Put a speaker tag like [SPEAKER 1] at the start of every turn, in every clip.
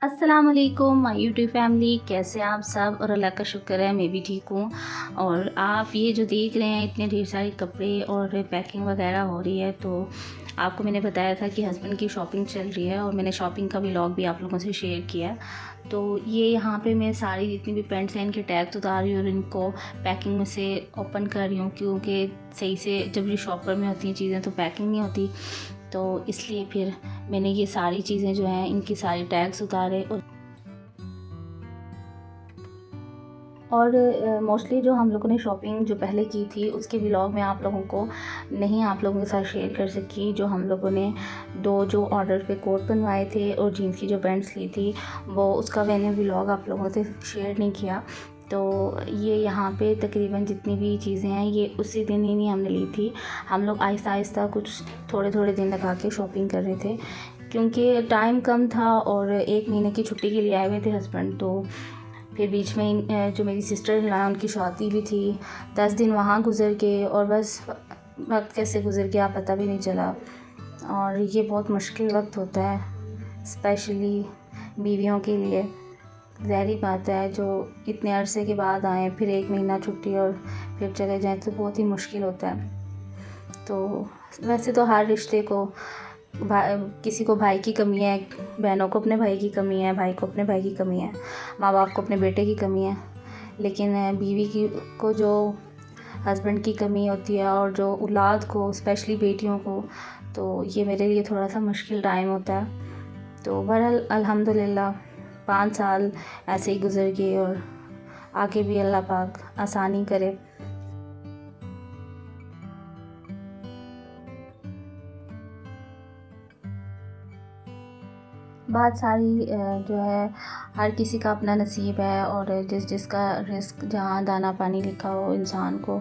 [SPEAKER 1] अस्सलाम वालेकुम my YouTube family, कैसे हैं आप सब। और अल्लाह का शुक्र है मैं भी ठीक हूँ। और आप ये जो देख रहे हैं इतने ढेर सारे कपड़े और पैकिंग वगैरह हो रही है, तो आपको मैंने बताया था कि हस्बैंड की शॉपिंग चल रही है और मैंने शॉपिंग का व्लॉग भी आप लोगों से शेयर किया। तो ये यहाँ पे मैं सारी जितनी भी पैंट्स हैं इनके टैग्स उतार रही हूँ और इनको पैकिंग में से ओपन कर रही हूँ, क्योंकि सही से जब ये शॉपर में होती हैं चीज़ें तो पैकिंग नहीं होती। तो इसलिए फिर मैंने ये सारी चीज़ें जो हैं इनकी सारी टैग्स उतारे। और मोस्टली जो हम लोगों ने शॉपिंग जो पहले की थी उसके व्लॉग में आप लोगों को नहीं आप लोगों के साथ शेयर कर सकी। जो हम लोगों ने जो ऑर्डर पे कोट बनवाए थे और जीन्स की जो पैंट्स ली थी वो उसका मैंने व्लॉग आप लोगों से शेयर नहीं किया। तो ये यहाँ पे तकरीबन जितनी भी चीज़ें हैं ये उसी दिन ही नहीं हमने ली थी। हम लोग आहिस्ता आहिस्ता कुछ थोड़े थोड़े दिन लगा के शॉपिंग कर रहे थे, क्योंकि टाइम कम था और 1 महीने की छुट्टी के लिए आए हुए थे हस्बैंड। तो फिर बीच में जो मेरी सिस्टर इन लॉ है उनकी शादी भी थी, 10 दिन वहाँ गुजर गए और बस वक्त कैसे गुजर गया पता भी नहीं चला। और ये बहुत मुश्किल वक्त होता है स्पेशली बीवियों के लिए। ज़ाहिर बात है जो इतने अरसे के बाद आए फिर 1 महीना छुट्टी और फिर चले जाएं तो बहुत ही मुश्किल होता है। तो वैसे तो हर रिश्ते को किसी को भाई की कमी है, बहनों को अपने भाई की कमी है, भाई को अपने भाई की कमी है, माँ बाप को अपने बेटे की कमी है, लेकिन बीवी की को जो हस्बैंड की कमी होती है और जो औलाद को स्पेशली बेटियों को, तो ये मेरे लिए थोड़ा सा मुश्किल टाइम होता है। तो बहरहाल अल्हम्दुलिल्लाह 5 साल ऐसे ही गुजर गए और आगे भी अल्लाह पाक आसानी करे। बात सारी जो है हर किसी का अपना नसीब है और जिसका रिस्क जहाँ दाना पानी लिखा हो इंसान को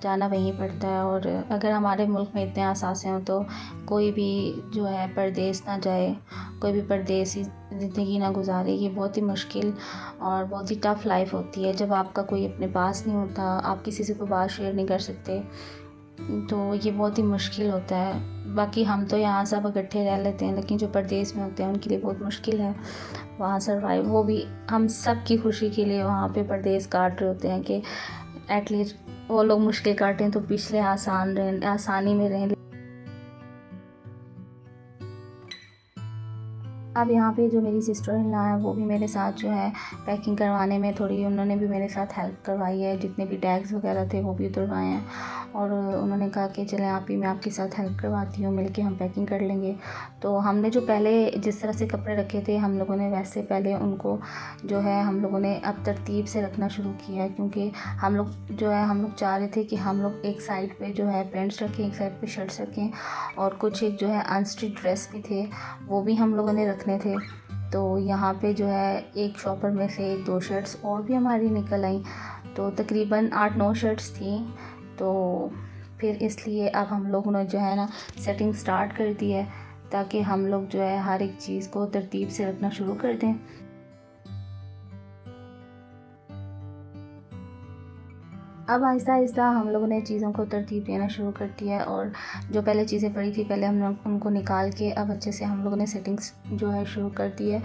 [SPEAKER 1] जाना वहीं पड़ता है। और अगर हमारे मुल्क में इतने असासे हों तो कोई भी जो है परदेस ना जाए, कोई भी परदेसी ज़िंदगी ना गुजारे। ये बहुत ही मुश्किल और बहुत ही टफ़ लाइफ होती है जब आपका कोई अपने पास नहीं होता, आप किसी से कोई बात शेयर नहीं कर सकते, तो ये बहुत ही मुश्किल होता है। बाकी हम तो यहाँ सब इकट्ठे रह लेते हैं, लेकिन जो परदेश में होते हैं उनके लिए बहुत मुश्किल है वहाँ सरवाइव। वो भी हम सब की खुशी के लिए वहाँ पे परदेश काट रहे होते हैं कि एटलीस्ट वो लोग मुश्किल काटें तो पिछले आसानी में रहें। अब यहाँ पे जो मेरी सिस्टर इन लॉ है वो भी मेरे साथ जो है पैकिंग करवाने में थोड़ी उन्होंने भी मेरे साथ हेल्प करवाई है। जितने भी टैग्स वगैरह थे वो भी उतरवाए हैं और उन्होंने कहा कि चलें आप ही मैं आपके साथ हेल्प करवाती हूँ, मिलके हम पैकिंग कर लेंगे। तो हमने जो पहले जिस तरह से कपड़े रखे थे हम लोगों ने वैसे पहले उनको जो है हम लोगों ने अब तरतीब से रखना शुरू किया है, क्योंकि हम लोग चाह रहे थे कि हम लोग एक साइड पे जो है पैंट्स रखें, एक साइड पे शर्ट्स रखें और कुछ एक जो है अनस्टिच ड्रेस भी थे वो भी हम लोगों ने रखने थे। तो यहाँ पे जो है एक शॉपर में से 1-2 शर्ट्स और भी हमारी निकल आई, तो तकरीबन 8-9 शर्ट्स थी। तो फिर इसलिए अब हम लोगों ने जो है ना सेटिंग स्टार्ट कर दी है ताकि हम लोग जो है हर एक चीज़ को तरतीब से रखना शुरू कर दें। अब आहिस्ता आहिस्ता हम लोगों ने चीज़ों को तरतीब देना शुरू कर दिया है और जो पहले चीज़ें पड़ी थी पहले हम लोग उनको निकाल के अब अच्छे से हम लोगों ने सेटिंग्स जो है शुरू कर दी है।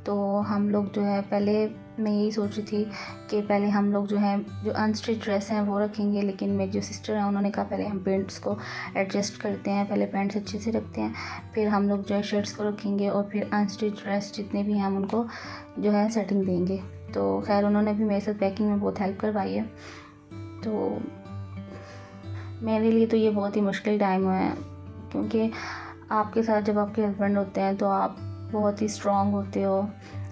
[SPEAKER 1] तो हम लोग जो है पहले मैं यही सोच रही थी कि पहले हम लोग जो है जो अनस्टिच ड्रेस हैं वो रखेंगे, लेकिन मेरी जो सिस्टर हैं उन्होंने कहा पहले हम पेंट्स को एडजस्ट करते हैं, पहले पैंट्स अच्छे से रखते हैं, फिर हम लोग जो है शर्ट्स को रखेंगे और फिर अनस्टिच ड्रेस जितने भी हैं हम उनको जो है सेटिंग देंगे। तो खैर उन्होंने भी मेरे साथ पैकिंग में बहुत हेल्प करवाई है। तो मेरे लिए तो ये बहुत ही मुश्किल टाइम है, क्योंकि आपके साथ जब आपके हस्बैंड होते हैं तो आप बहुत ही स्ट्रॉन्ग होते हो,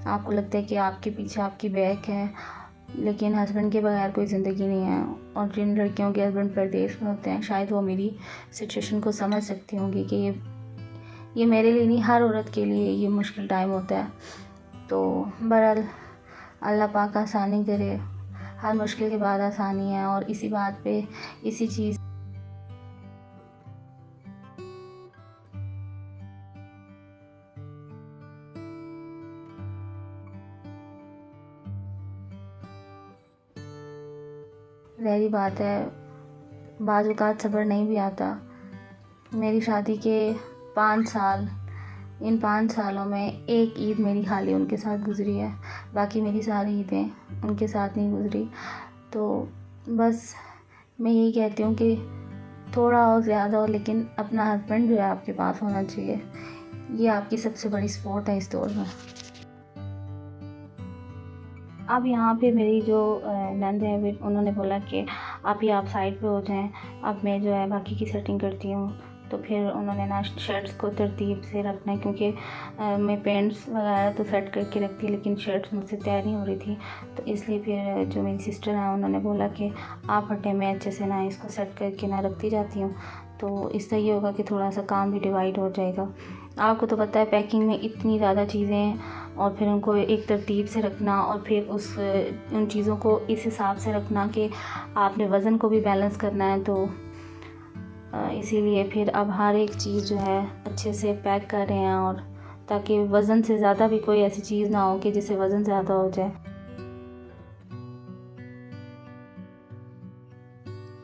[SPEAKER 1] आपको लगता है कि आपके पीछे आपकी बैक है, लेकिन हस्बैंड के बगैर कोई ज़िंदगी नहीं है। और जिन लड़कियों के हस्बैंड परदेश में होते हैं शायद वो मेरी सिचुएशन को समझ सकती होंगी कि ये मेरे लिए नहीं हर औरत के लिए ये मुश्किल टाइम होता है। तो बहरहाल अल्लाह पाक आसानी करे, हर मुश्किल के बाद आसानी है। और इसी बात पे इसी चीज़ ज़ाहिर बात है बाज़ औक़ात सब्र नहीं भी आता। मेरी शादी के 5 साल इन 5 सालों में एक ईद मेरी खाली उनके साथ गुज़री है, बाकी मेरी सारी ईदें उनके साथ नहीं गुज़री। तो बस मैं यही कहती हूँ कि थोड़ा और ज़्यादा हो, लेकिन अपना हस्बैंड जो है आपके पास होना चाहिए। ये आपकी सबसे बड़ी सपोर्ट है इस दौर में। अब यहाँ पे मेरी जो नंद है उन्होंने बोला कि आप साइड पे हो जाएं, अब मैं जो है बाकी की सेटिंग करती हूँ। तो फिर उन्होंने ना शर्ट्स को तरतीब से रखना है, क्योंकि मैं पैंट्स वगैरह तो सेट करके रखती, लेकिन शर्ट्स मुझसे तैयार नहीं हो रही थी। तो इसलिए फिर जो मेरी सिस्टर है उन्होंने बोला कि आप हटे, मैं अच्छे से ना इसको सेट करके ना रखती जाती हूँ। तो इससे ये होगा कि थोड़ा सा काम भी डिवाइड हो जाएगा। आपको तो पता है पैकिंग में इतनी ज़्यादा चीज़ें हैं, और फिर उनको एक तरतीब से रखना, और फिर उन चीज़ों को इस हिसाब से रखना कि आपने वज़न को भी बैलेंस करना है। तो इसीलिए फिर अब हर एक चीज़ जो है अच्छे से पैक कर रहे हैं, और ताकि वज़न से ज़्यादा भी कोई ऐसी चीज़ ना हो कि जिससे वज़न ज़्यादा हो जाए।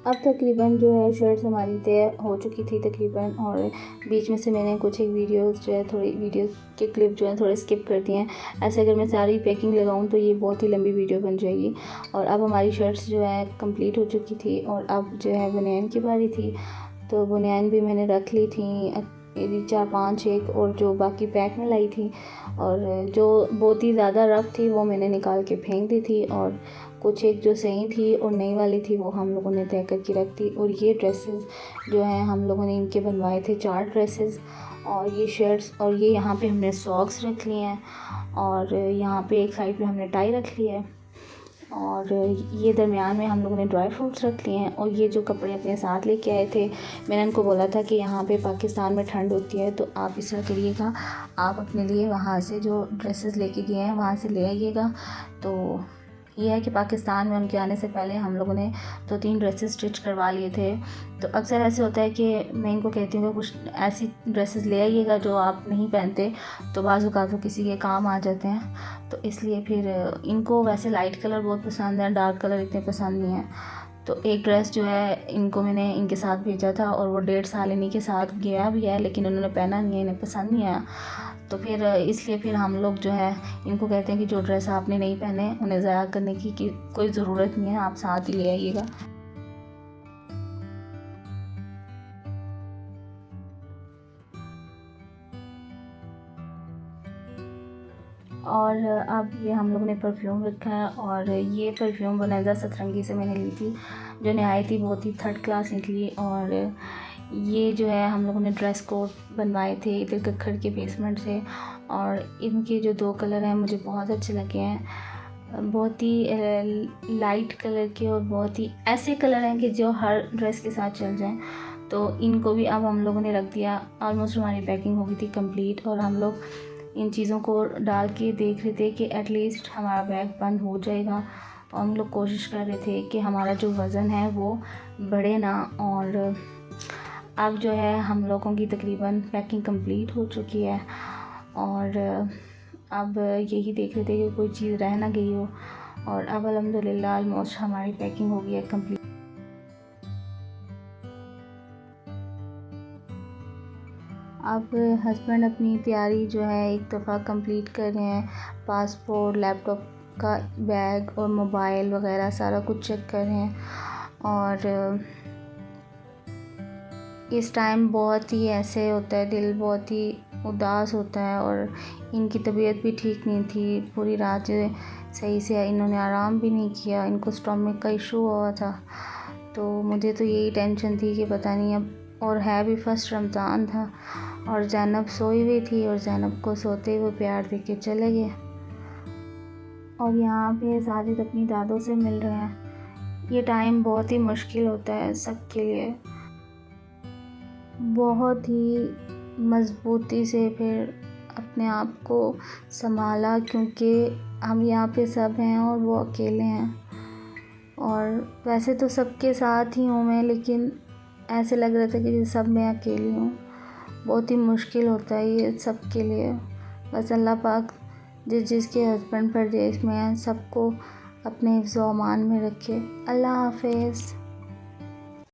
[SPEAKER 1] अब तकरीबन जो है शर्ट्स हमारी तय हो चुकी थी तकरीबन, और बीच में से मैंने कुछ एक वीडियोस जो है थोड़ी वीडियो के क्लिप जो है थोड़े स्किप कर दिए हैं। ऐसे अगर मैं सारी पैकिंग लगाऊं तो ये बहुत ही लंबी वीडियो बन जाएगी। और अब हमारी शर्ट्स जो है कंप्लीट हो चुकी थी, और अब जो है बनियान की बारी थी। तो बनियान भी मैंने रख ली थी मेरी 4-5 एक, और जो बाकी पैक में लाई थी, और जो बहुत ही ज़्यादा रफ़ थी वो मैंने निकाल के फेंक दी थी, और कुछ एक जो सही थी और नई वाली थी वो हम लोगों ने तय करके रख दी। और ये ड्रेसेस जो हैं हम लोगों ने इनके बनवाए थे 4 ड्रेसेस, और ये शर्ट्स, और ये यहाँ पे हमने सॉक्स रख लिए हैं, और यहाँ पे एक साइड पे हमने टाई रख ली है, और ये दरमियान में हम लोगों ने ड्राई फ्रूट्स रख लिए हैं। और ये जो कपड़े अपने साथ लेके आए थे, मैंने उनको बोला था कि यहाँ पे पाकिस्तान में ठंड होती है, तो आप इस तरह करिएगा, आप अपने लिए वहाँ से जो ड्रेसेस लेके गए हैं वहाँ से ले आइएगा। तो ये है कि पाकिस्तान में उनके आने से पहले हम लोगों ने 2-3 ड्रेसेस स्टिच करवा लिए थे। तो अक्सर ऐसे होता है कि मैं इनको कहती हूँ कि कुछ ऐसी ड्रेसेस ले आइएगा जो आप नहीं पहनते, तो बाज़ औक़ात वो किसी के काम आ जाते हैं। तो इसलिए फिर इनको वैसे लाइट कलर बहुत पसंद है, डार्क कलर इतने पसंद नहीं है। तो एक ड्रेस जो है इनको मैंने इनके साथ भेजा था, और वो 1.5 साल इन्हीं के साथ गया भी है, लेकिन उन्होंने पहना नहीं है, इन्हें पसंद नहीं आया। तो फिर इसलिए फिर हम लोग जो है इनको कहते हैं कि जो ड्रेस आपने नहीं पहने उन्हें ज़ाया करने की कोई ज़रूरत नहीं है, आप साथ ही ले आइएगा। और अब ये हम लोगों ने परफ्यूम रखा है, और ये परफ्यूम वनेजा सतरंगी से मैंने ली थी, जो नहायत ही बहुत ही 3rd क्लास निकली। और ये जो है हम लोगों ने ड्रेस कोड बनवाए थे इधर कक्खड़ के बेसमेंट से, और इनके जो 2 कलर हैं मुझे बहुत अच्छे लगे हैं। बहुत ही लाइट कलर के, और बहुत ही ऐसे कलर हैं कि जो हर ड्रेस के साथ चल जाएं। तो इनको भी अब हम लोगों ने रख दिया। ऑलमोस्ट हमारी पैकिंग हो गई थी कंप्लीट, और हम लोग इन चीज़ों को डाल के देख रहे थे कि एटलीस्ट हमारा बैग बंद हो जाएगा, और हम लोग कोशिश कर रहे थे कि हमारा जो वज़न है वो बढ़े ना। और अब जो है हम लोगों की तकरीबन पैकिंग कंप्लीट हो चुकी है, और अब यही देख रहे थे कि कोई चीज़ रह ना गई हो। और अब अल्हम्दुलिल्लाह ऑलमोस्ट हमारी पैकिंग हो गई है कंप्लीट। अब हस्बैंड अपनी तैयारी जो है एक दफ़ा कंप्लीट कर रहे हैं, पासपोर्ट, लैपटॉप का बैग और मोबाइल वगैरह सारा कुछ चेक कर रहे हैं। और इस टाइम बहुत ही ऐसे होता है, दिल बहुत ही उदास होता है, और इनकी तबीयत भी ठीक नहीं थी, पूरी रात सही से इन्होंने आराम भी नहीं किया, इनको स्टमक का इशू हुआ था। तो मुझे तो यही टेंशन थी कि पता नहीं अब, और है भी फर्स्ट रमज़ान था, और ज़ैनब सोई हुई थी, और ज़ैनब को सोते हुए प्यार दे के चले गए। और यहाँ पे साजिद अपनी दादों से मिल रहे हैं। ये टाइम बहुत ही मुश्किल होता है सबके लिए, बहुत ही मज़बूती से फिर अपने आप को संभाला, क्योंकि हम यहाँ पे सब हैं और वो अकेले हैं। और वैसे तो सबके साथ ही हूँ मैं, लेकिन ऐसे लग रहा था कि सब मैं अकेली हूँ। बहुत ही मुश्किल होता है ये सबके लिए। बस अल्लाह पाक जिसके हस्बैंड परदेश में हैं सबको अपने हिफ्ज़ व अमान में रखे। अल्लाह हाफ़िज़।